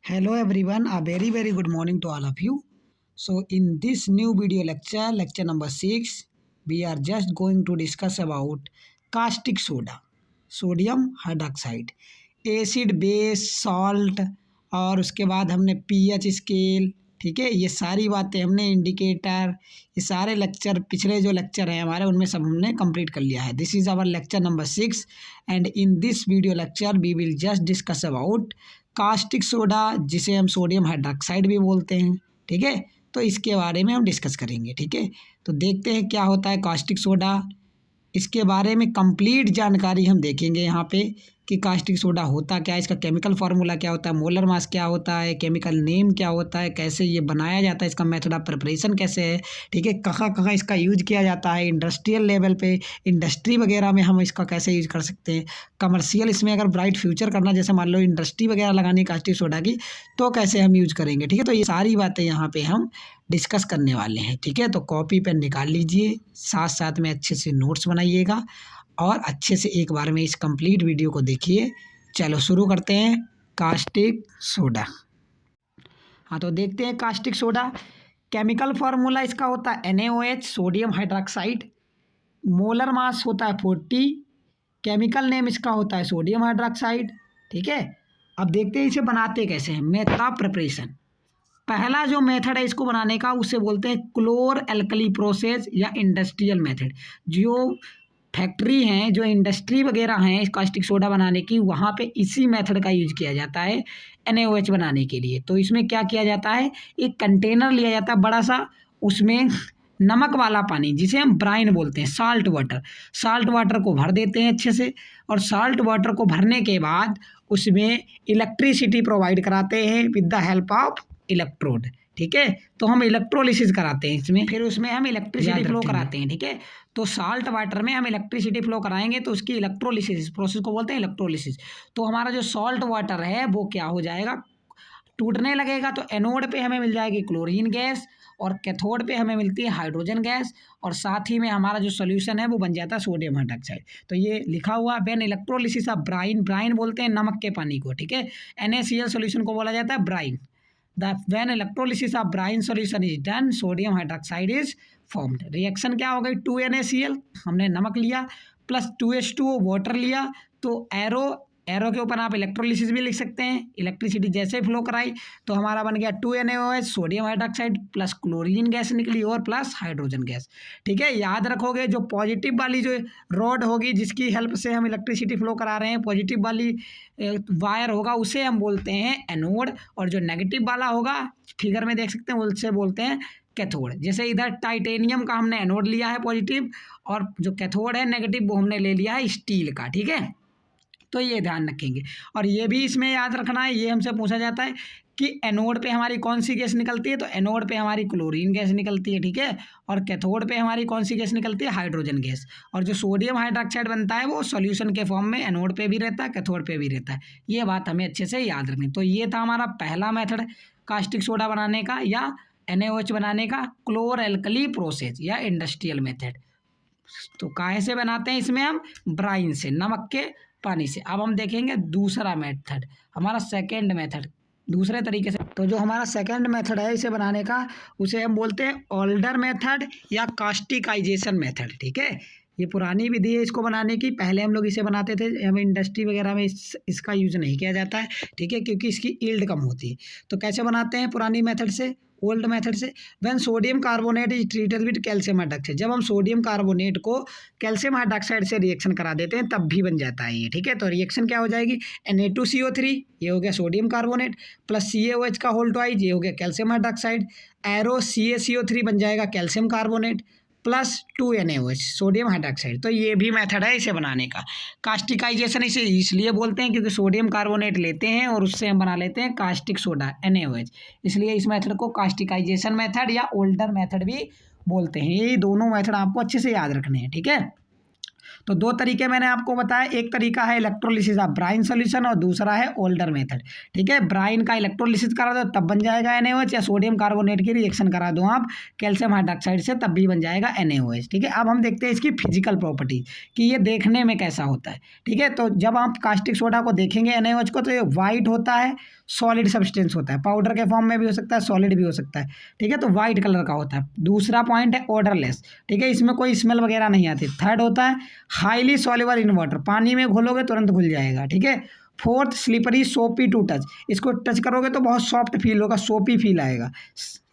Hello everyone, a very good morning to all of you. So in this new video lecture number 6, we are just going to discuss about caustic soda, sodium hydroxide, acid base salt और उसके बाद हमने pH scale, ठीक है, ये सारी बातें हमने इंडिकेटर, ये सारे लेक्चर पिछले जो लेक्चर हैं हमारे उनमें सब हमने कंप्लीट कर लिया है. This is our lecture number 6 and in this video lecture we will just discuss about caustic soda, जिसे हम सोडियम हाइड्रोक्साइड भी बोलते हैं. ठीक है, तो इसके बारे में हम डिस्कस करेंगे. ठीक है, तो देखते हैं क्या होता है कास्टिक सोडा. इसके बारे में कंप्लीट जानकारी हम देखेंगे यहाँ पे कि कास्टिक सोडा होता क्या है, इसका केमिकल फार्मूला क्या होता है, मोलर मास क्या होता है, केमिकल नेम क्या होता है, कैसे ये बनाया जाता है, इसका मेथड ऑफ प्रिपरेशन कैसे है. ठीक है, कहाँ कहाँ इसका यूज किया जाता है, इंडस्ट्रियल लेवल पे, इंडस्ट्री वगैरह में हम इसका कैसे यूज कर सकते हैं, कमर्शियल इसमें अगर ब्राइट फ्यूचर करना, जैसे मान लो इंडस्ट्री वगैरह लगानी कास्टिक सोडा की, तो कैसे हम यूज करेंगे. ठीक है, तो ये सारी बातें यहाँ पे हम डिस्कस करने वाले हैं. ठीक है, तो कॉपी पेन निकाल लीजिए, साथ साथ में अच्छे से नोट्स बनाइएगा और अच्छे से एक बार में इस कंप्लीट वीडियो को देखिए. चलो शुरू करते हैं. कास्टिक सोडा, हाँ तो देखते हैं कास्टिक सोडा. केमिकल फार्मूला इसका होता है NaOH, sodium hydroxide. Molar mass होता है 40. केमिकल नेम इसका होता है सोडियम हाइड्रोक्साइड. ठीक है, अब देखते हैं इसे बनाते कैसे हैं. मेथड ऑफ प्रिपरेशन, पहला जो मेथड है इसको बनाने का उसे बोलते हैं क्लोर एल्कली प्रोसेस या इंडस्ट्रियल मेथड. जो फैक्ट्री हैं, जो इंडस्ट्री वगैरह हैं कास्टिक सोडा बनाने की, वहाँ पे इसी मेथड का यूज किया जाता है NaOH बनाने के लिए. तो इसमें क्या किया जाता है, एक कंटेनर लिया जाता है बड़ा सा, उसमें नमक वाला पानी जिसे हम ब्राइन बोलते हैं, साल्ट वाटर को भर देते हैं अच्छे से. और साल्ट वाटर को भरने के बाद उसमें इलेक्ट्रिसिटी प्रोवाइड कराते हैं with the help of electrode. ठीक है, तो हम इलेक्ट्रोलिसिस कराते हैं इसमें, फिर उसमें हम इलेक्ट्रिसिटी फ्लो कराते हैं. ठीक है, तो साल्ट वाटर में हम इलेक्ट्रिसिटी फ्लो कराएंगे तो उसकी इलेक्ट्रोलिसिस प्रोसेस को बोलते हैं इलेक्ट्रोलिसिस. तो हमारा जो सॉल्ट वाटर है वो क्या हो जाएगा, टूटने लगेगा. तो एनोड पे हमें मिल जाएगी क्लोरीन गैस और कैथोड पे हमें मिलती है हाइड्रोजन गैस, और साथ ही में हमारा जो सोल्यूशन है वो बन जाता है सोडियम हाइड्रोक्साइड. तो ये लिखा हुआ व्हेन इलेक्ट्रोलिसिस ऑफ ब्राइन बोलते हैं नमक के पानी को. ठीक है, NaCl सोल्यूशन को बोला जाता है Bryan. When electrolysis of brine solution is done, sodium hydroxide is formed. Reaction क्या हो गई, 2NaCl हमने नमक लिया प्लस 2H2O वाटर लिया, तो एरो के ऊपर आप इलेक्ट्रोलिसिस भी लिख सकते हैं. इलेक्ट्रिसिटी जैसे फ्लो कराई तो हमारा बन गया 2NaOH sodium hydroxide plus chlorine gas निकली और प्लस हाइड्रोजन गैस. ठीक है, याद रखोगे जो पॉजिटिव वाली जो रॉड होगी जिसकी हेल्प से हम इलेक्ट्रिसिटी फ्लो करा रहे हैं, पॉजिटिव वाली वायर होगा उसे हम बोलते हैं एनोड, और जो नेगेटिव वाला होगा फिगर में देख सकते हैं उसे बोलते हैं कैथोड. जैसे इधर टाइटेनियम का हमने एनोड लिया है पॉजिटिव, और जो कैथोड है नेगेटिव वो हमने ले लिया है स्टील का. ठीक है, तो ये ध्यान रखेंगे. और ये भी इसमें याद रखना है, ये हमसे पूछा जाता है कि एनोड पे हमारी कौन सी गैस निकलती है, तो एनोड पे हमारी क्लोरीन गैस निकलती है. ठीक है, और कैथोड पे हमारी कौन सी गैस निकलती है, हाइड्रोजन गैस. और जो सोडियम हाइड्रोक्साइड बनता है वो सॉल्यूशन के फॉर्म में एनोड पे भी रहता है, कैथोड पे भी रहता है. ये बात हमें अच्छे से याद रखनी. तो ये था हमारा पहला मेथड कास्टिक सोडा बनाने का या NaOH बनाने का, क्लोर एल्कली प्रोसेस या इंडस्ट्रियल मेथड. तो काहे से बनाते हैं, इसमें हम ब्राइन से, नमक के पानी से. अब हम देखेंगे दूसरा मेथड, हमारा सेकेंड मेथड दूसरे तरीके से. तो जो हमारा सेकेंड मेथड है इसे बनाने का, उसे हम बोलते हैं ओल्डर मेथड या कास्टिकाइजेशन मेथड. ठीक है, ये पुरानी विधि है इसको बनाने की. पहले हम लोग इसे बनाते थे, हमें इंडस्ट्री वगैरह में इसका यूज़ नहीं किया जाता है. ठीक है, क्योंकि इसकी यील्ड कम होती है. तो कैसे बनाते हैं पुरानी मेथड से, ओल्ड मेथड से, when sodium carbonate is treated with calcium hydroxide. जब हम सोडियम कार्बोनेट को कैल्शियम हाइड्रोक्साइड से रिएक्शन करा देते हैं तब भी बन जाता है ये. ठीक है, तो रिएक्शन क्या हो जाएगी, Na2CO3 ये हो गया सोडियम कार्बोनेट प्लस CaOH का होल ट्वाइज ये हो गया कैल्शियम हाइड्रोक्साइड, एरो CaCO3 बन जाएगा calcium carbonate plus 2NaOH sodium hydroxide. तो ये भी मेथड है इसे बनाने का. कास्टिकाइजेशन इसे इसलिए बोलते हैं क्योंकि सोडियम कार्बोनेट लेते हैं और उससे हम बना लेते हैं कास्टिक सोडा NaOH, इसलिए इस मेथड को कास्टिकाइजेशन मेथड या ओल्डर मेथड भी बोलते हैं. ये दोनों मेथड आपको अच्छे से याद रखने हैं. ठीक है, तो दो तरीके मैंने आपको बताया, एक तरीका है इलेक्ट्रोलिसिस ऑफ ब्राइन सॉल्यूशन और दूसरा है ओल्डर मेथड. ठीक है, ब्राइन का इलेक्ट्रोलिसिस करा दो तब बन जाएगा NaOH, या सोडियम कार्बोनेट की रिएक्शन करा दो आप कैल्शियम हाइड्रोक्साइड से तब भी बन जाएगा NaOH. ठीक है, अब हम देखते हैं इसकी फिजिकल प्रॉपर्टी कि ये देखने में कैसा होता है. ठीक है, तो जब आप कास्टिक सोडा को देखेंगे NaOH को, तो ये वाइट होता है, सॉलिड सब्सटेंस होता है, पाउडर के फॉर्म में भी हो सकता है, सॉलिड भी हो सकता है, ठीक है। तो वाइट कलर का होता है। दूसरा पॉइंट है ऑर्डरलेस, ठीक है, इसमें कोई स्मेल वगैरह नहीं आती। थर्ड होता है हाईली सॉल्युबल इन वाटर, पानी में घोलोगे तुरंत घुल जाएगा, ठीक है। फोर्थ स्लिपरी सोपी टू टच, इसको टच करोगे तो बहुत सॉफ्ट फील होगा, सोपी फील आएगा,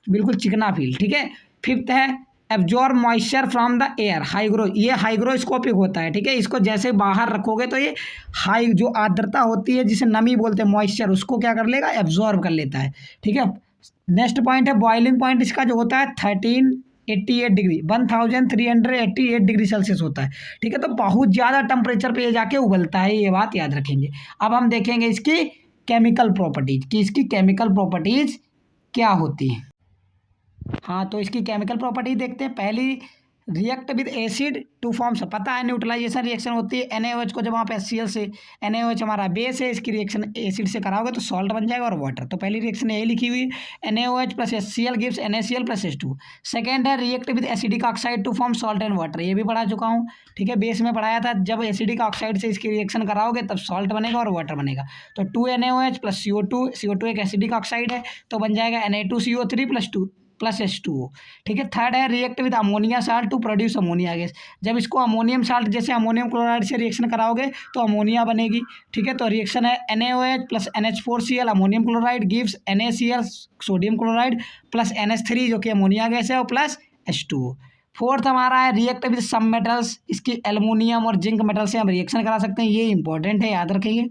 बिल्कुल चिकना फील, ठीक है। फिफ्थ है absorb moisture from the air, hygro, ये हाइग्रोस्कोपिक होता है, ठीक है। इसको जैसे बाहर रखोगे तो ये हाई जो आर्द्रता होती है जिसे नमी बोलते हैं, मॉइस्चर, उसको क्या कर लेगा, एब्जॉर्ब कर लेता है, ठीक है। नेक्स्ट पॉइंट है बॉइलिंग पॉइंट, इसका जो होता है 1388 डिग्री, 1388 डिग्री सेल्सियस होता है, ठीक है। तो बहुत ज़्यादा टेम्परेचर पे ये जाके उबलता है, ये बात याद रखेंगे। अब हम देखेंगे इसकी केमिकल प्रॉपर्टीज कि इसकी केमिकल प्रॉपर्टीज क्या होती है। हाँ, तो इसकी केमिकल प्रॉपर्टी देखते हैं। पहली, react with acid to form, से पता है न्यूट्रलाइजेशन रिएक्शन होती है NaOH को, जब आप HCl से, NaOH हमारा बेस है, इसकी रिएक्शन एसिड से कराओगे तो सॉल्ट बन जाएगा और वाटर। तो पहली रिएक्शन यही लिखी हुई है, NaOH plus HCl gives NaCl plus H2। Second है react with acidic oxide to form salt and water, ये भी पढ़ा चुका हूँ, ठीक है, बेस में पढ़ाया था। जब एसिडिक ऑक्साइड से इसकी रिएक्शन कराओगे तब सॉल्ट बनेगा और वाटर बनेगा। तो 2NaOH प्लस CO2 एक एसिडिक ऑक्साइड है, तो बन जाएगा Na2CO3 प्लस H2O, ठीक है। थर्ड है react with ammonia salt to produce ammonia gas, जब इसको अमोनियम साल्ट जैसे अमोनियम क्लोराइड से रिएक्शन कराओगे तो अमोनिया बनेगी, ठीक है। तो रिएक्शन है NaOH plus NH4Cl ammonium chloride gives NaCl sodium chloride plus NH3 जो कि अमोनिया गैस है और प्लस H2O। फोर्थ हमारा है रिएक्ट विद सम मेटल्स, इसकी एल्युमिनियम और जिंक मेटल से हम रिएक्शन करा सकते हैं, ये इंपॉर्टेंट है, याद रखेंगे।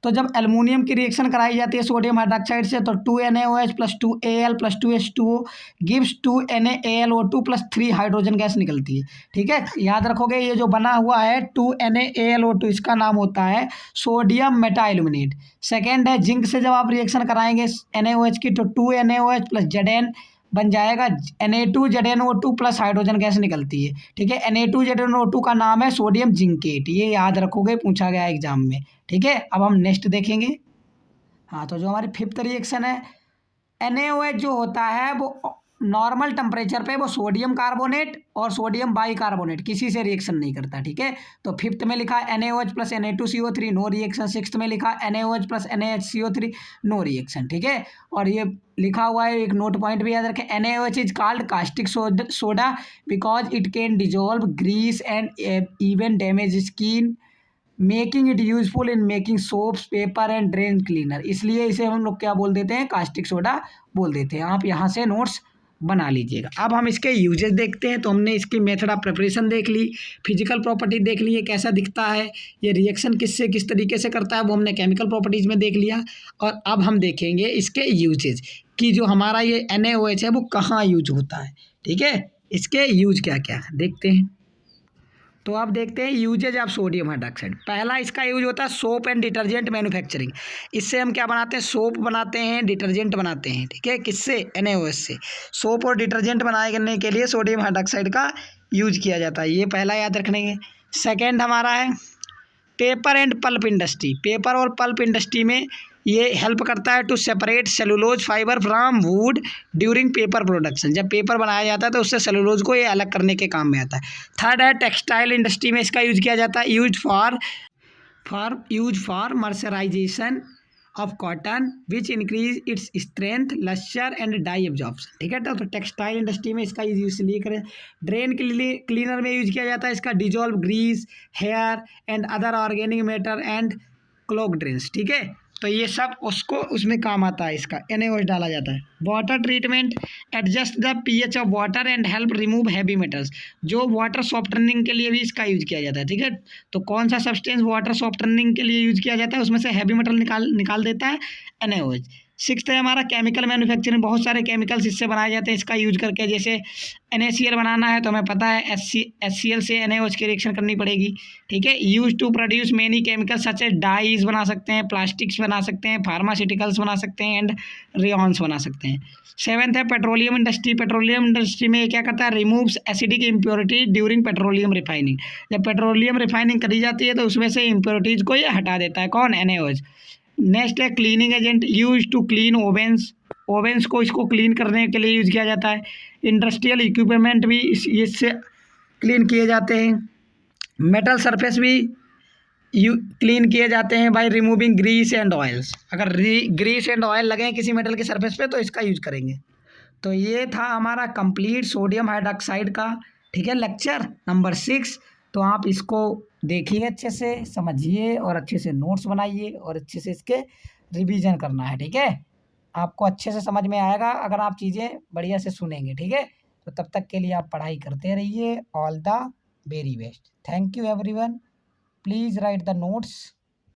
तो जब एल्युमिनियम की रिएक्शन कराई जाती है सोडियम हाइड्रोक्साइड से तो 2NaOH plus 2Al plus 2H2O gives 2NaAlO2 plus 3 hydrogen gas निकलती है, ठीक है। याद रखोगे ये जो बना हुआ है 2NaAlO2, इसका नाम होता है सोडियम मेटाइल्यूमिनेट। सेकेंड है जिंक से जब आप रिएक्शन कराएंगे NaOH की तो 2NaOH प्लस Zn बन जाएगा Na2ZnO2 प्लस हाइड्रोजन गैस निकलती है, ठीक है। Na2ZnO2 का नाम है सोडियम जिंकेट, ये याद रखोगे, पूछा गया एग्जाम में, ठीक है। अब हम नेक्स्ट देखेंगे। हाँ, तो जो हमारी फिफ्थ रिएक्शन है, NaOH जो होता है वो नॉर्मल टेम्परेचर पे वो सोडियम कार्बोनेट और सोडियम बाइकार्बोनेट किसी से रिएक्शन नहीं करता, ठीक है। तो फिफ्थ में लिखा NaOH plus Na2CO3 no reaction. Sixth में लिखा NaOH plus NaHCO3 no reaction, ठीक है। और ये लिखा हुआ है, एक नोट पॉइंट भी याद रखें, NaOH is called caustic soda because it can dissolve grease and even damage skin making it useful in making soaps paper and drain cleaner, इसलिए इसे हम लोग क्या बोल देते हैं, कास्टिक सोडा बोल देते हैं। आप यहाँ से नोट्स बना लीजिएगा। अब हम इसके यूजेस देखते हैं। तो हमने इसकी मेथड ऑफ प्रिपरेशन देख ली, फिजिकल प्रॉपर्टी देख ली, ये कैसा दिखता है, ये रिएक्शन किससे किस तरीके से करता है वो हमने केमिकल प्रॉपर्टीज़ में देख लिया। और अब हम देखेंगे इसके यूजेज कि जो हमारा ये NaOH है वो कहाँ यूज होता है, ठीक है। इसके यूज क्या क्या देखते हैं। तो आप देखते हैं यूजेज ऑफ सोडियम हाइड्रोक्साइड। पहला इसका यूज होता है सोप एंड डिटर्जेंट मैन्युफैक्चरिंग, इससे हम क्या बनाते हैं, सोप बनाते हैं, डिटर्जेंट बनाते हैं, ठीक है। किससे, NaOH से। सोप और डिटर्जेंट बनाने के लिए सोडियम हाइड्रोक्साइड का यूज किया जाता है, ये पहला याद रखने। सेकेंड हमारा है paper and pulp industry, paper और पल्प इंडस्ट्री में ये हेल्प करता है to separate cellulose fibre from wood during paper production, जब पेपर बनाया जाता है तो उससे सेलुलोज को ये अलग करने के काम में आता है। थर्ड है टेक्सटाइल इंडस्ट्री में इसका यूज किया जाता है, use for mercerisation of cotton which increase its strength lustre and dye absorption, ठीक है। तो टेक्सटाइल इंडस्ट्री में इसका यूज इसलिए करें। ड्रेन क्लीनर में यूज किया जाता है इसका, dissolve grease hair and other organic matter and clog drains, ठीक है। तो ये सब उसको उसमें काम आता है, इसका NaOH डाला जाता है। Water treatment adjust the pH of water and help remove heavy metals, जो वाटर सॉफ्टनिंग के लिए भी इसका यूज किया जाता है, ठीक है। तो कौन सा सब्सटेंस वाटर सॉफ्टनिंग के लिए यूज किया जाता है, उसमें से हैवी मेटल निकाल देता है NaOH। सिक्स्थ है हमारा केमिकल मैन्युफैक्चरिंग, बहुत सारे केमिकल्स इससे बनाए जाते हैं इसका यूज करके, जैसे NaCl बनाना है तो हमें पता है HCl से NaOH की रिएक्शन करनी पड़ेगी, ठीक है। Use to produce many chemicals such as dyes बना सकते हैं, प्लास्टिक्स बना सकते हैं, फार्मास्यूटिकल्स बना सकते हैं एंड रेयॉन्स बना सकते हैं। सेवन्थ है पेट्रोलियम इंडस्ट्री, पेट्रोलियम इंडस्ट्री में क्या करता है, removes acidic impurity during petroleum refining, जब पेट्रोलियम रिफाइनिंग करी जाती है तो उसमें से इम्प्योरिटीज़ को ये हटा देता है, कौन, NaOH। नेक्स्ट है cleaning agent, use to clean ovens को इसको क्लीन करने के लिए यूज किया जाता है। इंडस्ट्रियल इक्विपमेंट भी इससे क्लीन किए जाते हैं। मेटल सरफेस भी यू क्लीन किए जाते हैं by removing grease and oils. अगर ग्रीस एंड ऑयल लगे किसी मेटल की सरफेस पे तो इसका यूज करेंगे। तो ये था हमारा कंप्लीट सोडियम हाइड्रोक्साइड का, ठीक है, लेक्चर नंबर 6। तो आप इसको देखिए, अच्छे से समझिए और अच्छे से नोट्स बनाइए और अच्छे से इसके रिवीजन करना है, ठीक है। आपको अच्छे से समझ में आएगा अगर आप चीज़ें बढ़िया से सुनेंगे, ठीक है। तो तब तक के लिए आप पढ़ाई करते रहिए। All the very best. Thank you everyone. Please write the notes.